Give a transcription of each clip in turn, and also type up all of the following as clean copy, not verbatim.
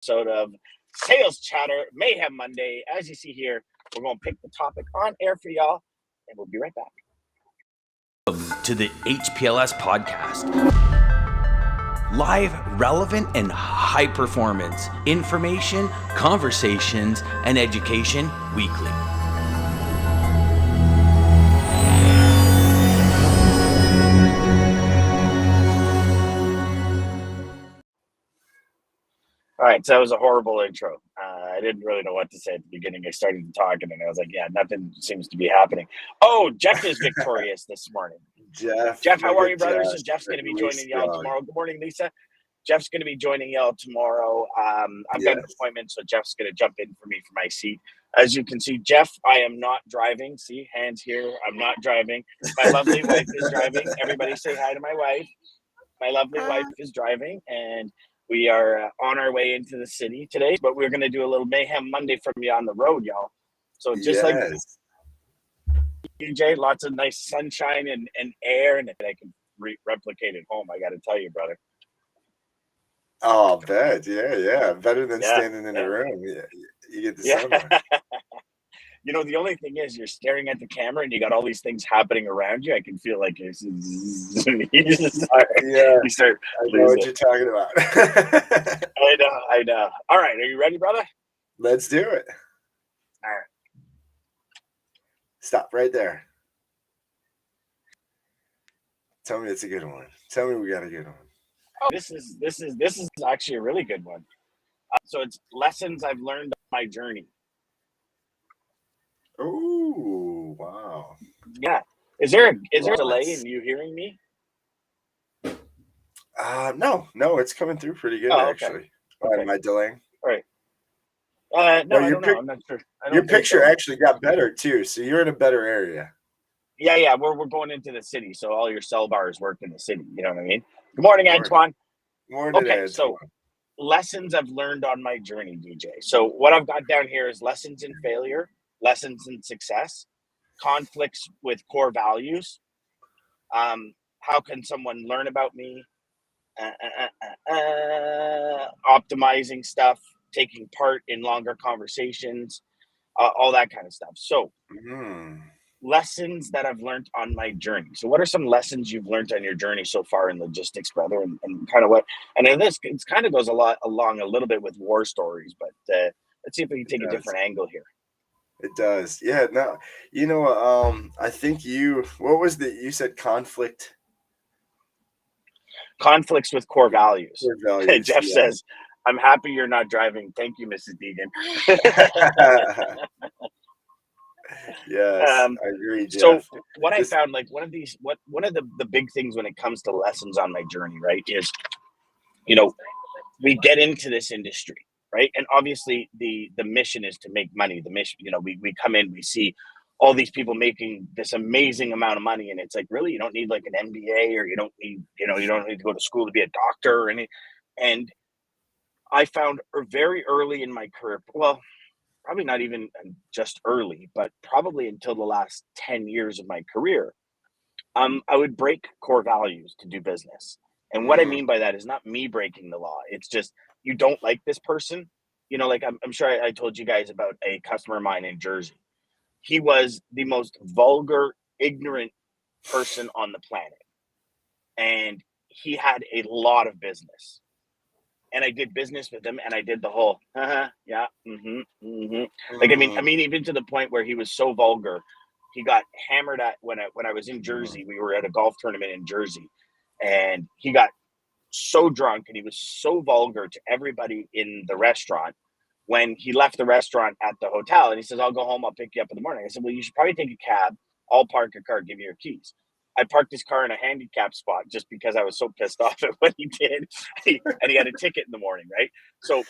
episode of Sales Chatter Mayhem Monday. As you see here, we're going to pick the topic on air for y'all, and we'll be right back. To the HPLS podcast. Live, relevant, and high performance information, conversations, and education weekly. All right, so that was a horrible intro. I didn't really know what to say at the beginning. I started to talk, and then I was like, yeah, nothing seems to be happening. Oh, Jeff is victorious this morning. Jeff, how are you, brother? So Jeff's going to be joining y'all tomorrow. Good morning, Lisa. Jeff's going to be joining y'all tomorrow. I've got an appointment, so Jeff's going to jump in for me for my seat. As you can see, Jeff, I am not driving. See, hands here. I'm not driving. My lovely wife is driving. Everybody say hi to my wife. My lovely wife is driving, and we are on our way into the city today, but we're going to do a little Mayhem Monday from you on the road, y'all. So just like DJ, lots of nice sunshine and air, and I can replicate at home, I got to tell you, brother. Oh, I bet. Yeah. Better than standing in a room. Yeah. You get the sunlight. You know, the only thing is you're staring at the camera and you got all these things happening around you. I can feel like you start I know what you're talking about. I know. All right. Are you ready, brother? Let's do it. All right. Stop right there. Tell me it's a good one. Tell me we got a good one. Oh, this is actually a really good one. So it's lessons I've learned on my journey. Oh, wow. Yeah. Is there a delay in you hearing me? No, it's coming through pretty good, actually. Okay. Am I delaying? All right. No, I don't know. I'm not sure. Your picture actually got better too, so you're in a better area. Yeah. We're going into the city, so all your cell bars work in the city. You know what I mean? Good morning, Antoine. Morning, okay, Antoine. So lessons I've learned on my journey, DJ. So what I've got down here is lessons in failure, lessons in success, conflicts with core values. How can someone learn about me? Optimizing stuff, taking part in longer conversations, all that kind of stuff. So lessons that I've learned on my journey. So what are some lessons you've learned on your journey so far in logistics, brother? And kind of what, and in this, it kind of goes along a little bit with war stories, but let's see if we can take a different angle here. It does. Yeah, no, I think you said conflicts with core values. Jeff says, I'm happy you're not driving. Thank you, Mrs. Deegan. Yes, I agree, Jeff. So what I found, like one of the big things when it comes to lessons on my journey, right, is, we get into this industry, right? And obviously the mission is to make money. The mission, we come in, we see all these people making this amazing amount of money. And it's like, really, you don't need like an MBA, or you don't need to go to school to be a doctor or anything. And I found very early in my career, well, probably not even just early, but probably until the last 10 years of my career, I would break core values to do business. And what I mean by that is not me breaking the law. It's just, you don't like this person. Like I'm sure I told you guys about a customer of mine in Jersey. He was the most vulgar, ignorant person on the planet. And he had a lot of business. And I did business with him, and I did the whole, Like, I mean, even to the point where he was so vulgar, he got hammered at when I was in Jersey. We were at a golf tournament in Jersey, and he got so drunk, and he was so vulgar to everybody in the restaurant. When he left the restaurant at the hotel, and he says, I'll go home, I'll pick you up in the morning. I said, well, you should probably take a cab. I'll park your car, give you your keys. I parked his car in a handicap spot just because I was so pissed off at what he did. And he had a ticket in the morning, right? So,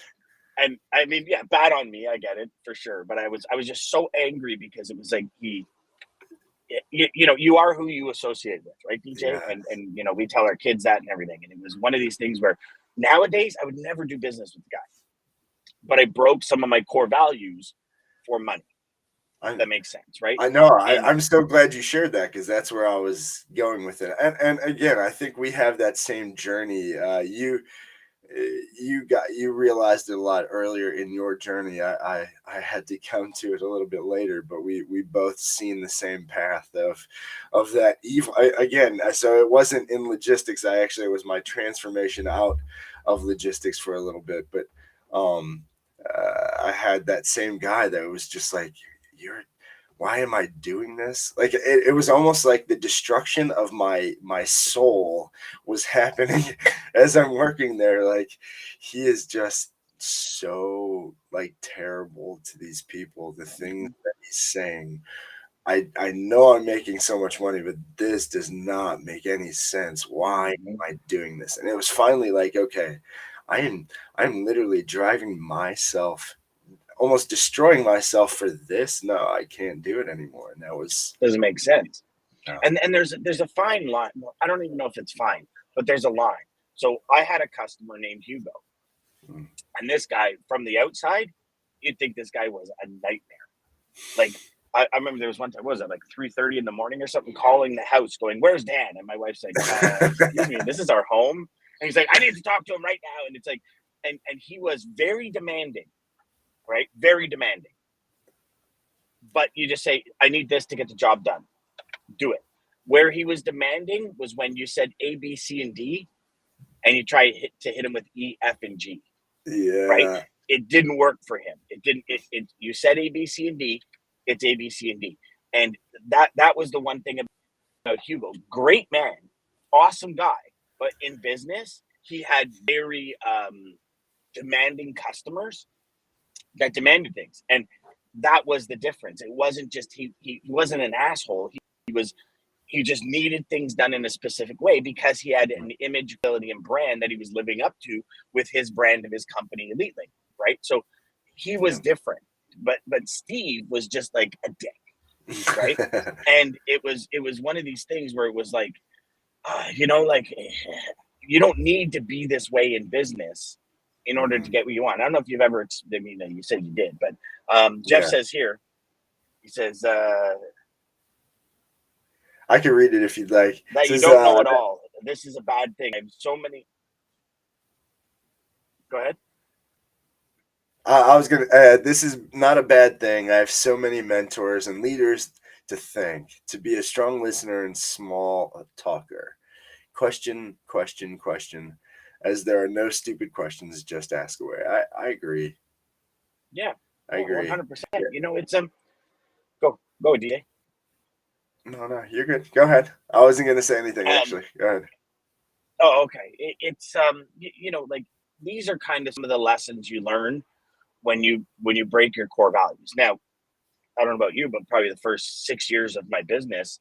and I mean, yeah, bad on me. I get it for sure. But I was just so angry because it was like you are who you associate with, right, DJ? Yeah. And we tell our kids that and everything. And it was one of these things where nowadays I would never do business with the guy. But I broke some of my core values for money. That makes sense, right? I know. I'm so glad you shared that, because that's where I was going with it. And again, I think we have that same journey. you realized it a lot earlier in your journey. I had to come to it a little bit later, but we both seen the same path of that evil again. So it wasn't in logistics. It was my transformation out of logistics for a little bit, but I had that same guy that was just like, why am I doing this? Like it was almost like the destruction of my soul was happening as I'm working there. Like, he is just so like terrible to these people. The things that he's saying, I know I'm making so much money, but this does not make any sense. Why am I doing this? And it was finally like, okay, I'm literally driving myself, almost destroying myself for this. No, I can't do it anymore. And that doesn't make sense. No. And there's a fine line. I don't even know if it's fine, but there's a line. So I had a customer named Hugo, and this guy from the outside, you'd think this guy was a nightmare. Like, I remember there was one time, what was it, like 3:30 in the morning or something, calling the house going, "Where's Dan?" And my wife's like, "Excuse me, this is our home." And he's like, "I need to talk to him right now." And it's like, and he was very demanding. Right? Very demanding. But you just say, "I need this to get the job done." Do it. Where he was demanding was when you said A, B, C, and D, and you try to hit him with E, F, and G. Yeah. Right? It didn't work for him. It didn't. You said A, B, C, and D. It's A, B, C, and D. And that was the one thing about Hugo. Great man, awesome guy, but in business, he had very demanding customers that demanded things, and that was the difference. It wasn't just he wasn't an asshole. He just needed things done in a specific way because he had an image, ability, and brand that he was living up to with his brand of his company, Elite Link, right? So he was different, but Steve was just like a dick, right? And it was one of these things where it was like, like, you don't need to be this way in business in order to get what you want. I don't know if you've ever, I mean, you said you did, but Jeff says here, he says, I can read it if you'd like. That you don't know at all. This is a bad thing. I have so many. Go ahead. I was going to, this is not a bad thing. I have so many mentors and leaders to thank, to be a strong listener and small talker. Question. As there are no stupid questions, just ask away. I agree. Yeah. I agree. 100%. Yeah. You know, it's, go DJ. No, you're good. Go ahead. I wasn't going to say anything, actually. Go ahead. Oh, okay. It's, like, these are kind of some of the lessons you learn when you break your core values. Now, I don't know about you, but probably the first 6 years of my business,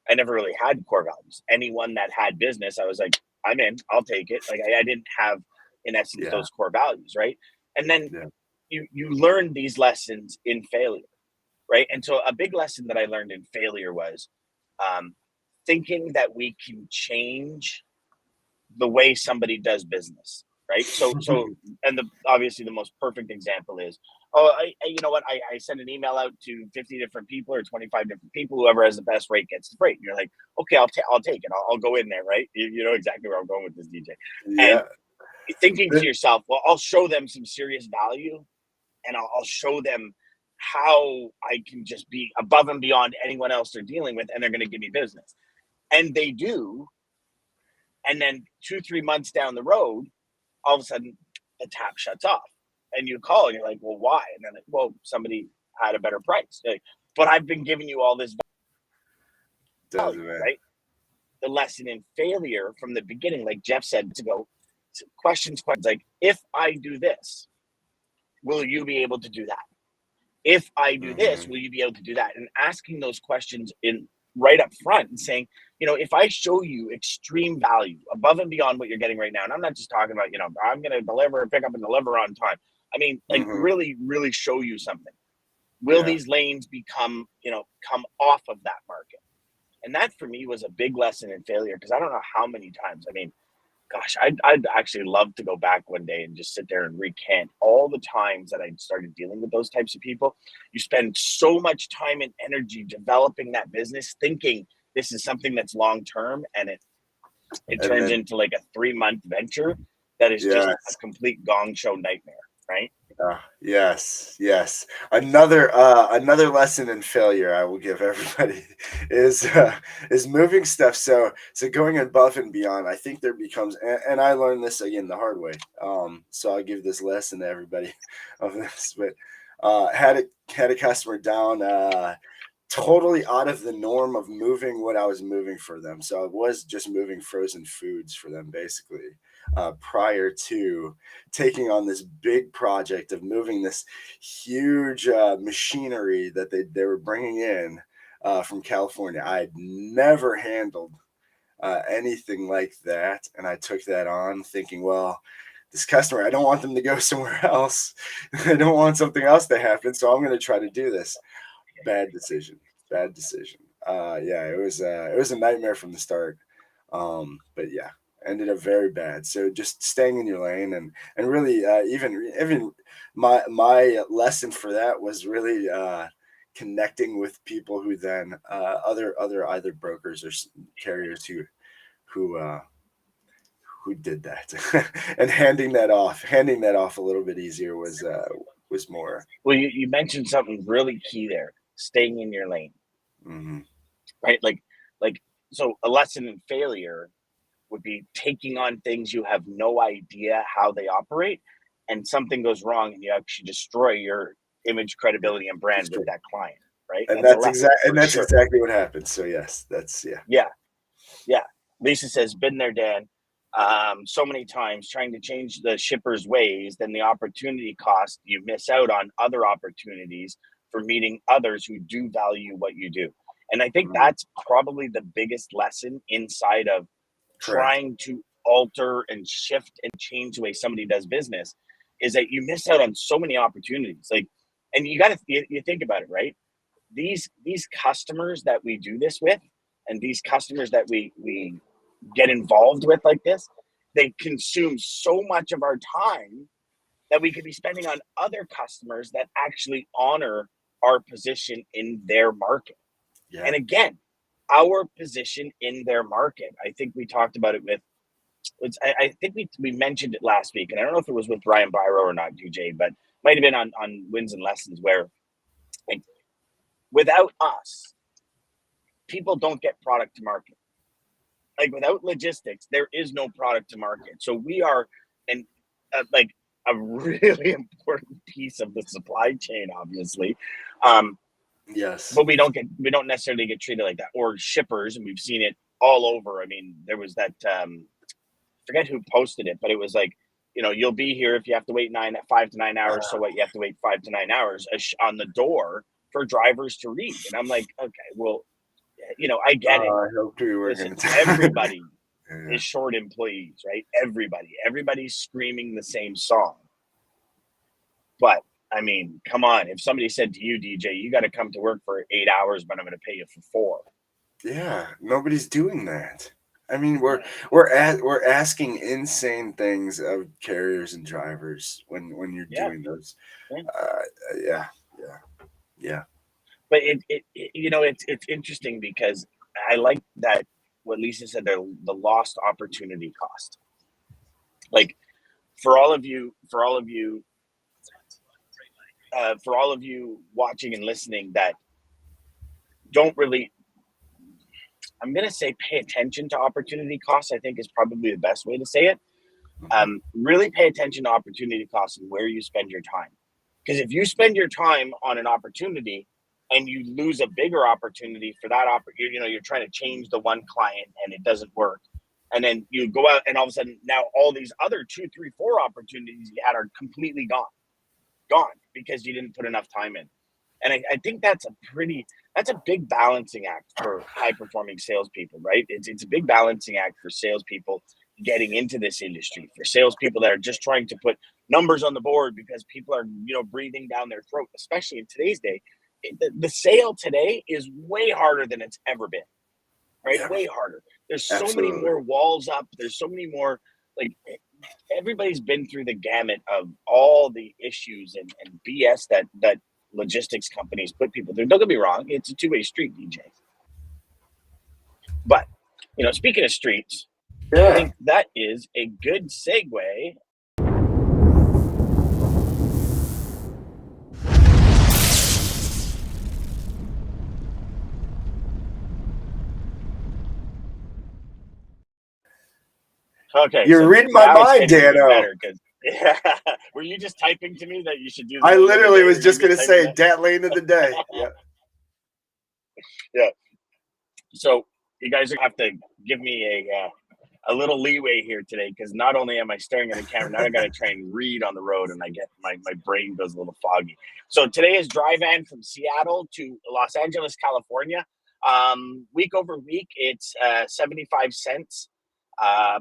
I never really had core values. Anyone that had business, I was like, I'm in, I'll take it. Like, I didn't have, in essence, those core values, right? And then you learn these lessons in failure, right? And so a big lesson that I learned in failure was thinking that we can change the way somebody does business, right? So, and obviously the most perfect example is, you know what? I send an email out to 50 different people or 25 different people. Whoever has the best rate gets the freight. And you're like, okay, I'll take it. I'll go in there, right? You know exactly where I'm going with this, DJ. Yeah. And thinking to yourself, well, I'll show them some serious value, and I'll show them how I can just be above and beyond anyone else they're dealing with, and they're going to give me business. And they do. And then 2-3 months down the road, all of a sudden the tap shuts off, and you call and you're like, well, why? And then, well, somebody had a better price. Like, but I've been giving you all this value, right? The lesson in failure from the beginning, like Jeff said, to go questions like, if I do this, will you be able to do that? If I do this, will you be able to do that? And asking those questions in right up front and saying, if I show you extreme value above and beyond what you're getting right now, and I'm not just talking about, I'm going to deliver, pick up and deliver on time. I mean, like really, really show you something. Will these lanes come off of that market? And that for me was a big lesson in failure, because I don't know how many times, I mean, gosh, I'd actually love to go back one day and just sit there and recant all the times that I started dealing with those types of people. You spend so much time and energy developing that business, thinking this is something that's long term, and it turns into like a 3-month venture. that is just a Yes. complete gong show nightmare, right? Yes. Another lesson in failure I will give everybody is moving stuff. So going above and beyond. I think there becomes, and I learned this again the hard way. So I'll give this lesson to everybody of this. But had a customer down. Totally out of the norm of moving what I was moving for them. So I was just moving frozen foods for them, basically, prior to taking on this big project of moving this huge machinery that they were bringing in from California. I had never handled anything like that. And I took that on thinking, well, this customer, I don't want them to go somewhere else. I don't want something else to happen. So I'm going to try to do this. Bad decision. Yeah, it was a nightmare from the start. But yeah, ended up very bad. So just staying in your lane and really even my lesson for that was really connecting with people who then other either brokers or carriers who did that and handing that off a little bit easier was more. Well, you mentioned something really key there, staying in your lane, Mm-hmm. right? Like, so a lesson in failure would be taking on things you have no idea how they operate, and something goes wrong and you actually destroy your image, credibility, and brand with that client, right? And That's sure. exactly what happened. So yes, that's Yeah. Lisa says, been there, Dan. So many times trying to change the shipper's ways, then the opportunity cost, you miss out on other opportunities for meeting others who do value what you do. And I think that's probably the biggest lesson inside of trying to alter and shift and change the way somebody does business, is that you miss out on so many opportunities. Like, and you got to, you think about it, right? These customers that we do this with, and these customers that we get involved with like this, they consume so much of our time that we could be spending on other customers that actually honor our position in their market. Yeah. And again, our position in their market, I think we talked about it with, I think we mentioned it last week, and I don't know if it was with Brian Byro or not, DJ, but might have been on Wins and Lessons, where like, without us, people don't get product to market. Like, without logistics, there is no product to market. So we are like a really important piece of the supply chain, obviously. Yes. But we don't necessarily get treated like that, or shippers, and we've seen it all over. I mean, there was that forget who posted it, but it was like, you'll be here if you have to wait 5 to 9 hours. So what? You have to wait 5 to 9 hours on the door for drivers to read. And I'm like, okay, well, I get it. I hope we were Listen, everybody is short employees, right? Everybody's screaming the same song. But I mean, come on. If somebody said to you, DJ, you got to come to work for 8 hours, but I'm going to pay you for 4. Yeah, nobody's doing that. I mean, we're asking insane things of carriers and drivers when you're doing those. Yeah. But it's interesting because I like that what Lisa said, the lost opportunity cost. Like, for all of you watching and listening that don't really, I'm going to say, pay attention to opportunity costs, I think is probably the best way to say it. Really pay attention to opportunity costs and where you spend your time. Because if you spend your time on an opportunity and you lose a bigger opportunity for that you're trying to change the one client and it doesn't work. And then you go out and all of a sudden now all these other 2, 3, 4 opportunities you had are completely gone because you didn't put enough time in. And I think that's a big balancing act for high performing salespeople, right? It's a big balancing act for salespeople getting into this industry, for salespeople that are just trying to put numbers on the board because people are, breathing down their throat, especially in today's day. The sale today is way harder than it's ever been, right? Yeah. Way harder. There's so many more walls up. There's so many more, like, everybody's been through the gamut of all the issues and BS that logistics companies put people through. Don't get me wrong, it's a two-way street, DJ. But speaking of streets, I think that is a good segue. Okay, You're so reading my now it's mind, getting even Dano. better because were you just typing to me that you should do? I literally was just gonna say dat lane of the day. Yeah. Yeah. So you guys are gonna have to give me a little leeway here today because not only am I staring at the camera, now I got to try and read on the road, and I get my brain goes a little foggy. So today is dry van from Seattle to Los Angeles, California. Week over week, it's 75 cents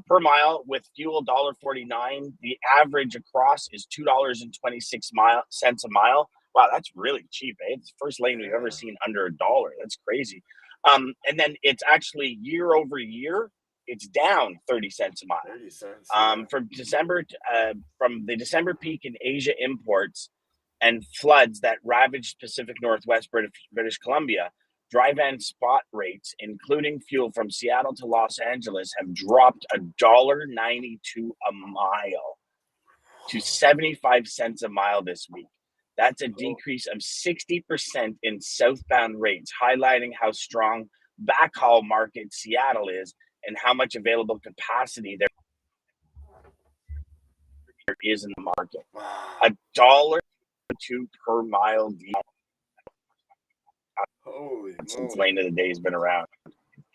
per mile with fuel $1.49. The average across is $2.26 cents a mile. Wow, that's really cheap. Eh? It's the first lane we've ever seen under $1. That's crazy. And then it's actually year over year, it's down 30 cents a mile. 30 cents. From the December peak in Asia imports and floods that ravaged Pacific Northwest British Columbia, dry van spot rates, including fuel from Seattle to Los Angeles, have dropped $1.92 a mile to 75 cents a mile this week. That's a decrease of 60% in southbound rates, highlighting how strong backhaul market Seattle is and how much available capacity there is in the market. $1.02 per mile since lane of the day has been around.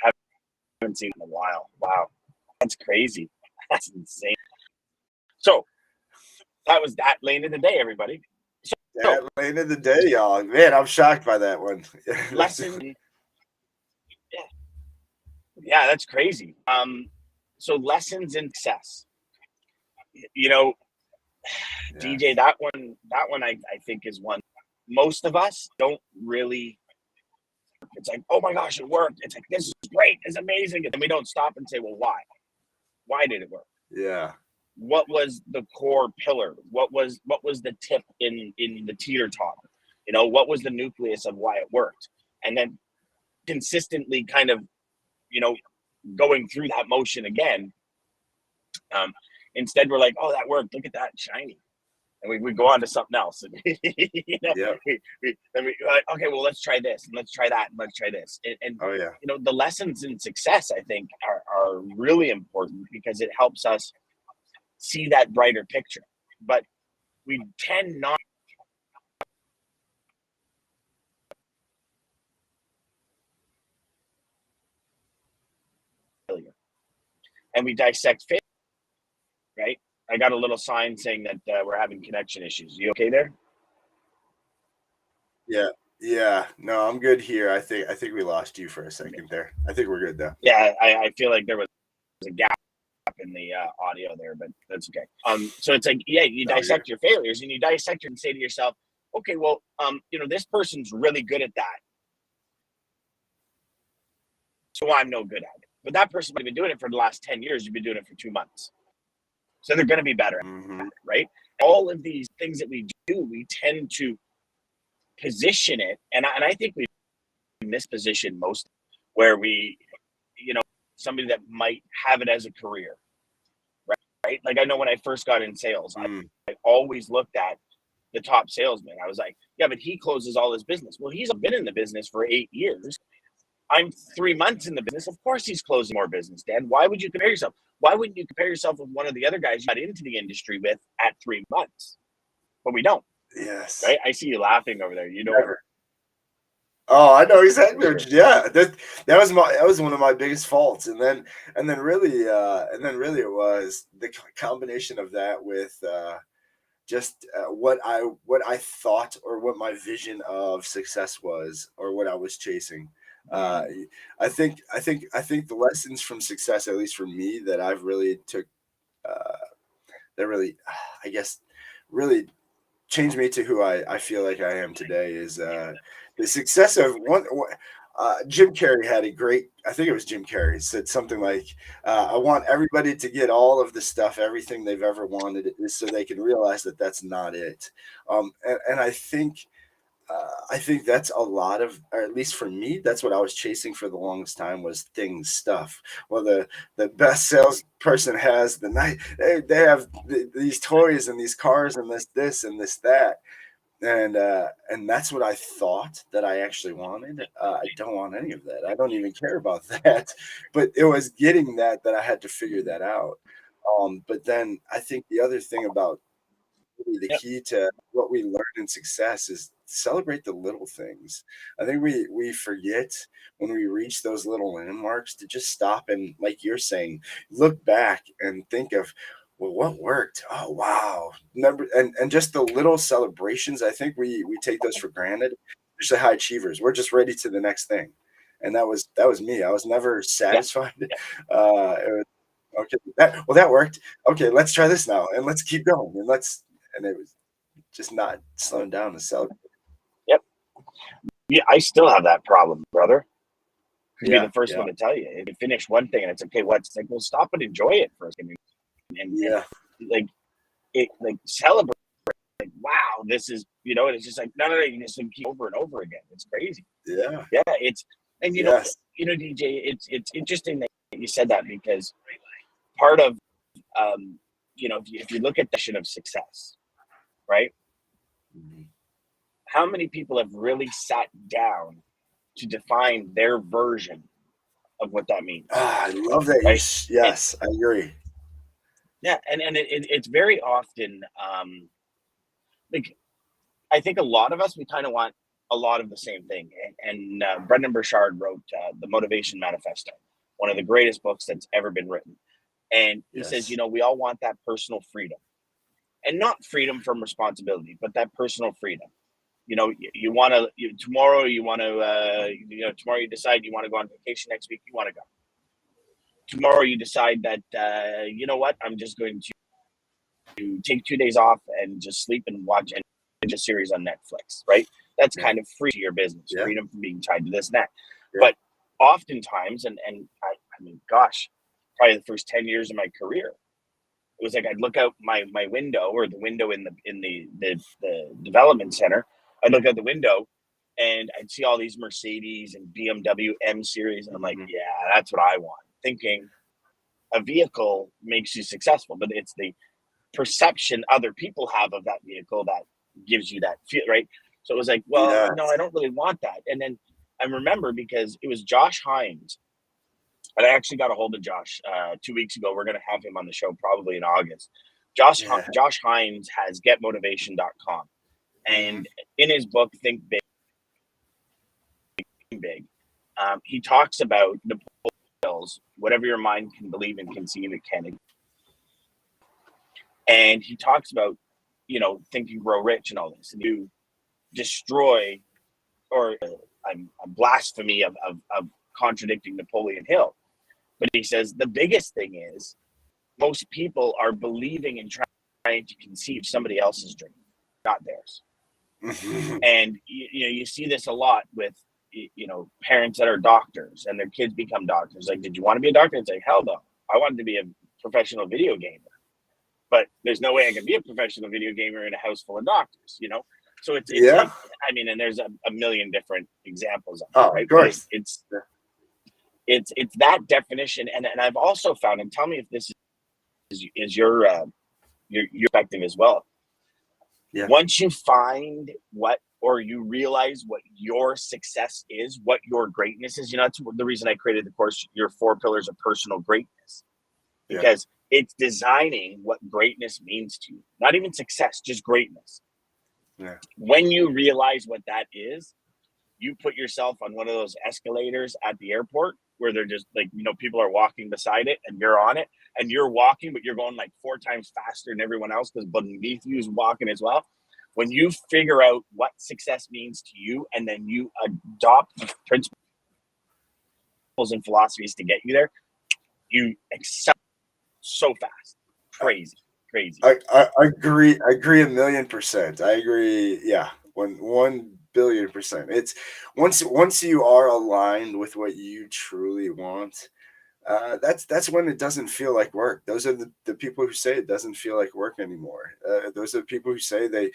Haven't seen it in a while. Wow, that's crazy. That's insane. So that was that lane of the day, everybody. That lane of the day, y'all. Man, I'm shocked by that one. Lesson. Yeah, that's crazy. So lessons in success. You know, DJ, that one I think is one most of us don't really. It's like, oh my gosh, it worked. It's like, this is great. It's amazing. And we don't stop and say, well, why? Why did it work? Yeah. What was the core pillar? What was the tip in the teeter top? You know, what was the nucleus of why it worked? And then consistently kind of, you know, going through that motion again. Instead, we're like, oh, that worked. Look at that, shiny. And we go on to something else. And, you know, then we like, okay, well, let's try this, and let's try that, and let's try this. And oh yeah, you know, the lessons in success, I think, are really important because it helps us see that brighter picture. But we tend not. And we dissect failure, right? I got a little sign saying that we're having connection issues. You okay there? Yeah. No, I'm good here. I think we lost you for a second there. I think we're good though. Yeah, I feel like there was a gap in the audio there, but that's okay. So it's like, yeah, you dissect your failures and you dissect and say to yourself, okay, well, you know, this person's really good at that, so I'm no good at it. But that person might have been doing it for the last 10 years. You've been doing it for 2 months. So they're going to be better at it, right? All of these things that we do, we tend to position it. And I think we misposition most where we, you know, somebody that might have it as a career, right? Like I know when I first got in sales, I always looked at the top salesman. I was like, yeah, but he closes all his business. Well, he's been in the business for 8 years. I'm 3 months in the business. Of course he's closing more business, Dan. Why would you compare yourself? Why wouldn't you compare yourself with one of the other guys you got into the industry with at 3 months? But we don't. Yes. Right? I see you laughing over there. You know. Never. Oh, I know exactly. Yeah, that was one of my biggest faults, and then really it was the combination of that with just what I thought or what my vision of success was or what I was chasing. I think the lessons from success, at least for me, that I've really took that really, I guess, really changed me to who I feel like I am today is the success of one. Jim Carrey had a great, I think it was Jim Carrey, said something like, I want everybody to get all of the stuff, everything they've ever wanted, so they can realize that that's not it. And I think I think that's a lot of, or at least for me, that's what I was chasing for the longest time was things, stuff. Well, the best salesperson has the night. They have these toys and these cars and this and this that, and that's what I thought that I actually wanted. I don't want any of that. I don't even care about that. But it was getting that I had to figure that out. But then I think the other thing about really the Yep. key to what we learn in success is celebrate the little things. I think we forget when we reach those little landmarks to just stop and, like you're saying, look back and think of, well, what worked? Oh wow. Number and just the little celebrations, I think we take those for granted. Especially high achievers. We're just ready to the next thing. And that was me. I was never Yeah. satisfied. It was okay. That worked. Okay, let's try this now and let's keep going and it was just not slowing down to celebrate. Yep. Yeah, I still have that problem, brother. To be Yeah, the first yeah, one to tell you, if you finish one thing and it's okay, what's like, well, stop and enjoy it for a second, and yeah, like like celebrate. Like, wow, this is and it's just like no, you just like, keep over and over again. It's crazy. yeah, Yeah, it's and yes. DJ, it's interesting that you said that because part of if you look at the definition of success, right? Mhm. How many people have really sat down to define their version of what that means, I love that right? And yes, I agree. yeah, and it's very often like I think a lot of us we kind of want a lot of the same thing. And Brendan Burchard wrote the Motivation Manifesto, one of the greatest books that's ever been written. And he says, Yes. we all want that personal freedom, and not freedom from responsibility, but that personal freedom. You want to tomorrow. You want to tomorrow you decide you want to go on vacation. Next week you want to go. Tomorrow you decide that what, I'm just going to take 2 days off and just sleep and watch a series on Netflix, right? That's Yeah, kind of free to your business, yeah, freedom from being tied to this and that. yeah. But oftentimes, and I mean, gosh, probably the first 10 years of my career, it was like I'd look out my window, or the window in the development center. I'd look out the window and I'd see all these Mercedes and BMW M series, and I'm like, Mhm. yeah, that's what I want. Thinking a vehicle makes you successful, but it's the perception other people have of that vehicle that gives you that feel, right? So it was like, well, no, Yes. I don't really want that. And then I remember because it was Josh Hines, and I actually got a hold of Josh 2 weeks ago. We're going to have him on the show probably in August. Yeah. Josh Hines has getmotivation.com. Mhm. And in his book, Think Big, he talks about the pills, whatever your mind can believe and conceive, it can. And he talks about, Think and Grow Rich and all this. And you destroy, or I'm a blasphemy of contradicting Napoleon Hill. But he says the biggest thing is most people are believing and trying to conceive somebody else's dream, not theirs. Mhm. And you see this a lot with parents that are doctors and their kids become doctors. Like, did you want to be a doctor? It's like, hell no, I wanted to be a professional video gamer. But there's no way I can be a professional video gamer in a house full of doctors. So it's Yeah. like, I mean, and there's a million different examples of it, Oh, of right? But course. Yeah. it's that definition, and I've also found, and tell me if this is your perspective as well. Yeah. Once you find what, or you realize what your success is, what your greatness is, that's the reason I created the course, Your 4 Pillars of Personal Greatness, Yeah. because it's designing what greatness means to you. Not even success, just greatness. Yeah. When you realize what that is, you put yourself on one of those escalators at the airport where they're just like, people are walking beside it and you're on it, and you're walking, but you're going like 4 times faster than everyone else because beneath you is walking as well. When you figure out what success means to you and then you adopt the principles and philosophies to get you there, you excel so fast. Crazy, crazy. I agree. I agree 1,000,000%. I agree. Yeah, 1,000,000,000%. It's once you are aligned with what you truly want, That's when it doesn't feel like work. Those are the people who say it doesn't feel like work anymore. Those are the people who say they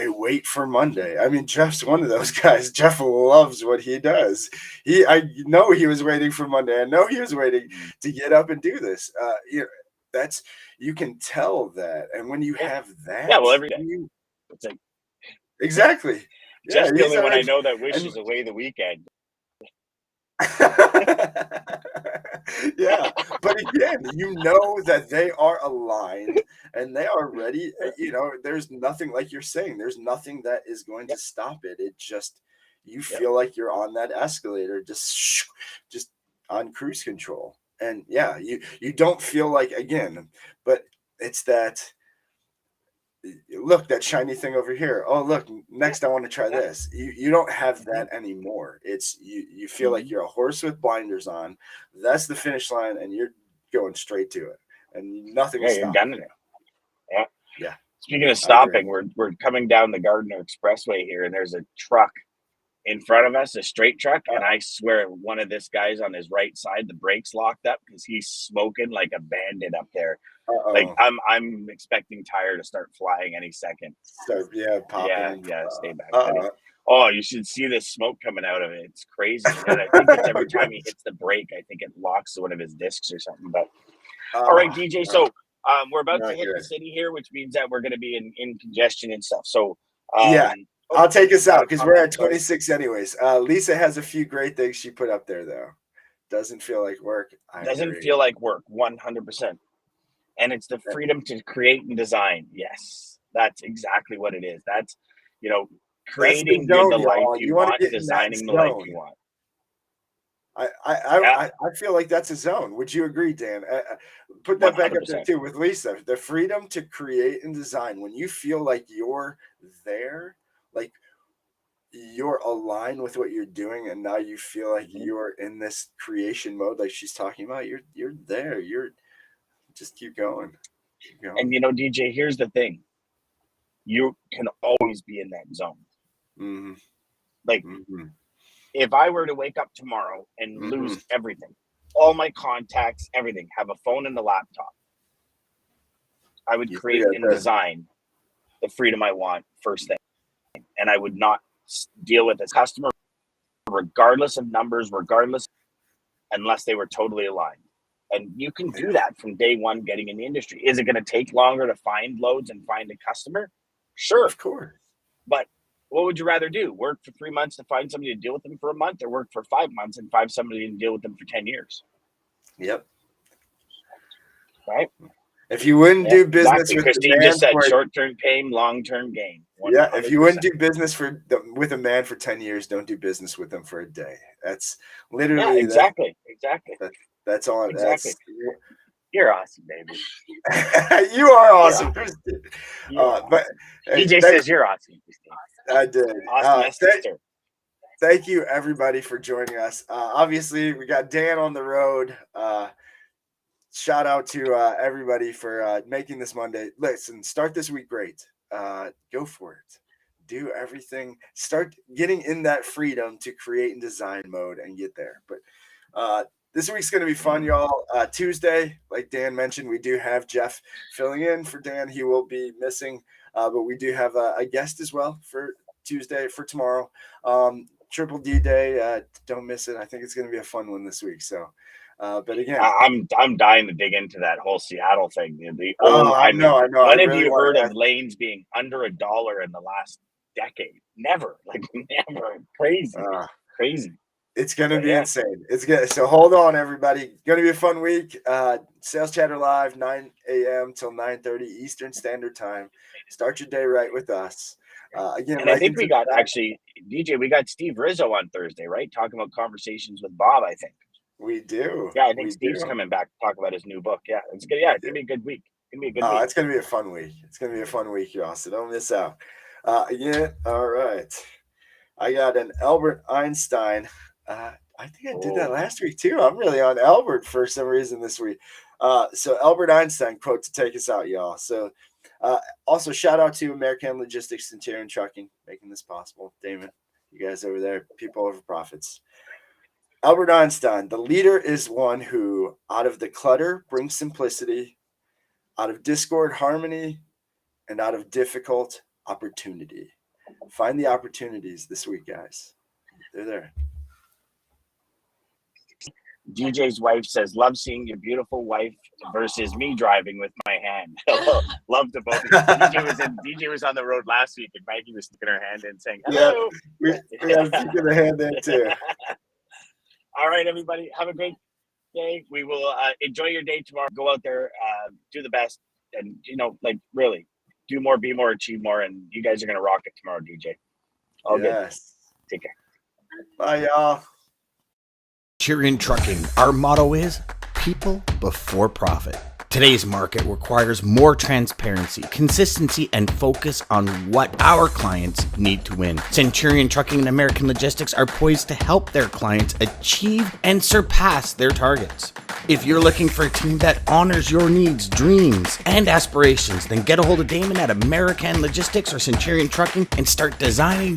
wait for Monday. I mean, Jeff's one of those guys. Jeff loves what he does. I know he was waiting for Monday. I know he was waiting to get up and do this. You can tell that, and when you have that, well, every day. It's like, exactly. Jeff's the he's only one I already, know that wishes away the weekend. Yeah, but again, you know that they are aligned and they are ready. There's nothing, like you're saying, there's nothing that is going to stop it. It just, you feel like you're on that escalator, just on cruise control. And yeah, you don't feel like, again, but it's that, look, that shiny thing over here. Oh, look, next I want to try this. You don't have that anymore. It's you feel like you're a horse with blinders on. That's the finish line, and you're going straight to it, and nothing will you're stop done you. in it. Yeah. Speaking of stopping, we're coming down the Gardner Expressway here, and there's a truck in front of us, a straight truck, and I swear one of this guy's on his right side, the brakes locked up because he's smoking like a bandit up there. Like I'm expecting tire to start flying any second. So popping. Yeah, stay back, buddy. Oh, you should see the smoke coming out of it. It's crazy. And I think it's every time he hits the brake, I think it locks one of his discs or something. But all right, DJ. So we're about to hit the city here, which means that we're going to be in congestion and stuff. So I'll take us out because we're at 26 anyways. Lisa has a few great things she put up there, though. Doesn't feel like work. Doesn't feel like work, 100%. And it's the freedom to create and design. Yes, that's exactly what it is. That's, creating the life you want, designing the life you want. I feel like that's a zone. Would you agree, Dan? Put that 100%. Back up there too with Lisa. The freedom to create and design. When you feel like you're there, like you're aligned with what you're doing, and now you feel like you're in this creation mode, like she's talking about. You're there. You're just keep going. And DJ, here's the thing: you can always be in that zone. Mm-hmm. Like. Mm-hmm. If I were to wake up tomorrow and lose everything, all my contacts, everything, have a phone and a laptop, I would create and design the freedom I want first thing. And I would not deal with a customer, regardless of numbers, unless they were totally aligned. And you can do that from day one getting in the industry. Is it going to take longer to find loads and find a customer? Sure. Of course. But what would you rather do? Work for 3 months to find somebody to deal with them for a month, or work for 5 months and find somebody to deal with them for 10 years? Yep. Right? If you wouldn't do business with Christine just said short-term pain, long-term gain. 100%. Yeah, if you wouldn't do business with a man for 10 years, don't do business with them for a day. That's literally exactly. That's all. Exactly. You're awesome, baby. You are awesome. But DJ says you're awesome, Christine. I did. Awesome, sister. Thank you, everybody, for joining us. Obviously, we got Dan on the road. Shout out to everybody for making this Monday. Listen, start this week great. Go for it. Do everything. Start getting in that freedom to create and design mode and get there. But this week's going to be fun, y'all. Tuesday, like Dan mentioned, we do have Jeff filling in for Dan. He will be missing, but we do have a guest as well for Tuesday, for tomorrow. Triple D Day, don't miss it. I think it's going to be a fun one this week. So, but again, I'm dying to dig into that whole Seattle thing. I know. When have you heard of lanes being under $1 in the last decade? Never, never. Crazy. It's going to be insane. It's good. So hold on, everybody. Going to be a fun week. Sales Chatter Live, 9 a.m. till 9:30 Eastern Standard Time. Start your day right with us. Again, and I think we got DJ. We got Steve Rizzo on Thursday, right? Talking about conversations with Bob. I think we do. Yeah, I think Steve's coming back to talk about his new book. Yeah, it's good. Yeah, it's gonna be a good week. It's gonna be a fun week. It's gonna be a fun week, y'all. So don't miss out. Again, all right. I got an Albert Einstein. I think I did that last week too. I'm really on Albert for some reason this week. So Albert Einstein quote to take us out, y'all. So also shout out to American Logistics, Centurion Trucking, making this possible. Daman, you guys over there, people over profits. Albert Einstein, the leader is one who out of the clutter brings simplicity, out of discord, harmony, and out of difficult, opportunity. Find the opportunities this week, guys. They're there. DJ's wife says, love seeing your beautiful wife versus me driving with my hand. Love to both. DJ was on the road last week and Maggie was sticking her hand in saying, hello. Yeah, we have to give a hand in too. All right, everybody. Have a great day. We will enjoy your day tomorrow. Go out there, do the best, and, really do more, be more, achieve more. And you guys are going to rock it tomorrow, DJ. All good. Take care. Bye, y'all. Centurion Trucking, our motto is people before profit. Today's market requires more transparency, consistency, and focus on what our clients need to win. Centurion Trucking and American Logistics are poised to help their clients achieve and surpass their targets. If you're looking for a team that honors your needs, dreams, and aspirations, then get a hold of Daman at American Logistics or Centurion Trucking and start designing